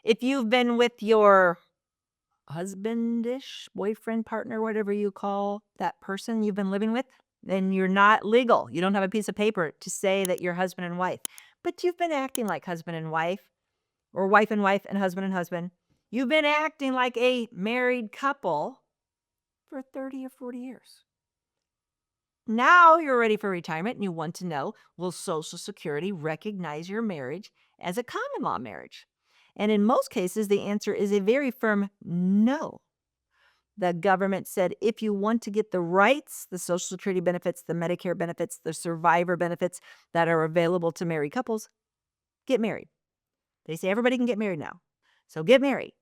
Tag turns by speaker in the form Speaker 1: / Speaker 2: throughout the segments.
Speaker 1: If you've been with your husbandish, boyfriend, partner, whatever you call that person you've been living with, then you're not legal. You don't have a piece of paper to say that you're husband and wife. But you've been acting like husband and wife, or wife and husband and husband. You've been acting like a married couple for 30 or 40 years. Now you're ready for retirement and you want to know, will Social Security recognize your marriage as a common law marriage? And in most cases, the answer is a very firm no. The government said if you want to get the rights, the Social Security benefits, the Medicare benefits, the survivor benefits that are available to married couples, get married. They say everybody can get married now. So get married.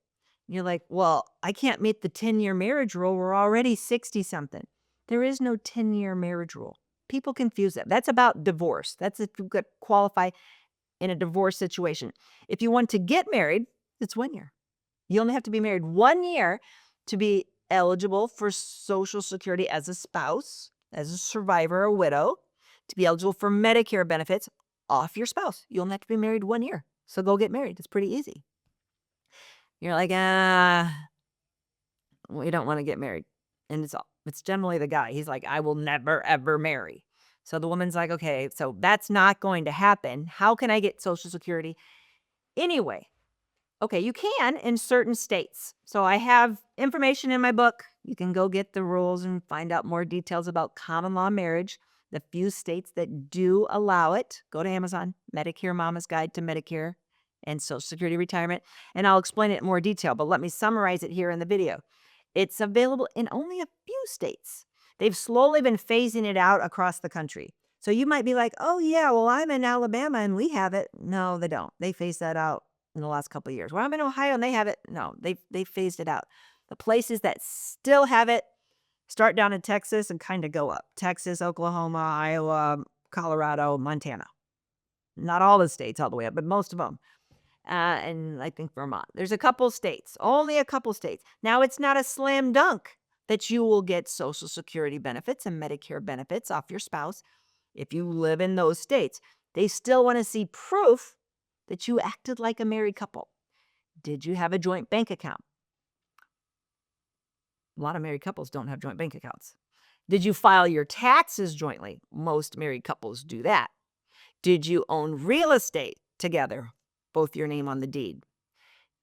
Speaker 1: You're like, well, I can't meet the 10-year marriage rule. We're already 60 something. There is no 10-year marriage rule. People confuse that. That's about divorce. That's if you qualify in a divorce situation. If you want to get married, it's 1 year. You only have to be married 1 year to be eligible for Social Security as a spouse, as a survivor, a widow, to be eligible for Medicare benefits off your spouse. You only have to be married 1 year. So go get married. It's pretty easy. You're like, we don't want to get married. And it's generally the guy. He's like, I will never, ever marry. So the woman's like, okay, so that's not going to happen. How can I get Social Security? Anyway, okay, you can in certain states. So I have information in my book. You can go get the rules and find out more details about common law marriage. The few states that do allow it, go to Amazon, Medicare Mama's Guide to Medicare and Social Security Retirement, and I'll explain it in more detail, but let me summarize it here in the video. It's available in only a few states. They've slowly been phasing it out across the country. So you might be like, oh yeah, well, I'm in Alabama and we have it. No, they don't. They phased that out in the last couple of years. Well, I'm in Ohio and they have it. No, they phased it out. The places that still have it start down in Texas and kind of go up. Texas, Oklahoma, Iowa, Colorado, Montana. Not all the states all the way up, but most of them. And I think Vermont. There's a couple states, only a couple states. Now, it's not a slam dunk that you will get Social Security benefits and Medicare benefits off your spouse if you live in those states. They still want to see proof that you acted like a married couple. Did you have a joint bank account? A lot of married couples don't have joint bank accounts. Did you file your taxes jointly? Most married couples do that. Did you own real estate together? Both your name on the deed.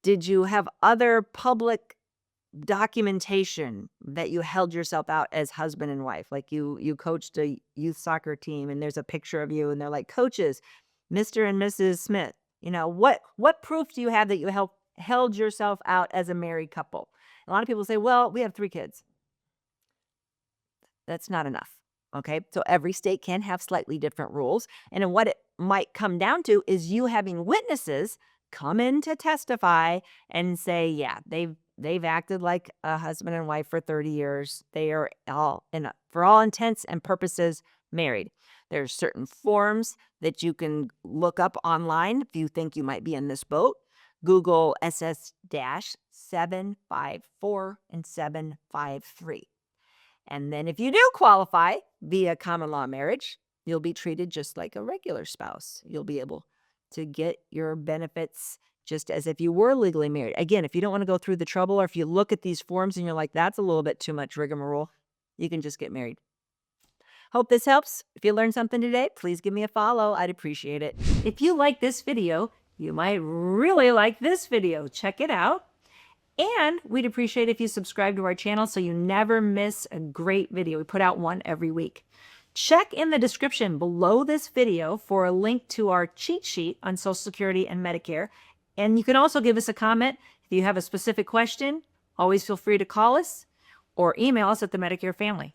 Speaker 1: Did you have other public documentation that you held yourself out as husband and wife? Like you coached a youth soccer team and there's a picture of you and they're like, coaches, Mr. and Mrs. Smith. You know, what proof do you have that you held yourself out as a married couple? A lot of people say, well, we have 3 kids. That's not enough. Okay, so every state can have slightly different rules. And what it might come down to is you having witnesses come in to testify and say, yeah, they've acted like a husband and wife for 30 years. They are all, for all intents and purposes, married. There's certain forms that you can look up online if you think you might be in this boat. Google SS-754 and 753. And then if you do qualify via common law marriage, you'll be treated just like a regular spouse. You'll be able to get your benefits just as if you were legally married. Again, if you don't want to go through the trouble, or if you look at these forms and you're like, that's a little bit too much rigmarole, you can just get married. Hope this helps. If you learned something today, please give me a follow. I'd appreciate it. If you like this video, you might really like this video. Check it out. And we'd appreciate if you subscribe to our channel so you never miss a great video. We put out one every week. Check in the description below this video for a link to our cheat sheet on Social Security and Medicare. And you can also give us a comment if you have a specific question. Always feel free to call us or email us at the Medicare Family.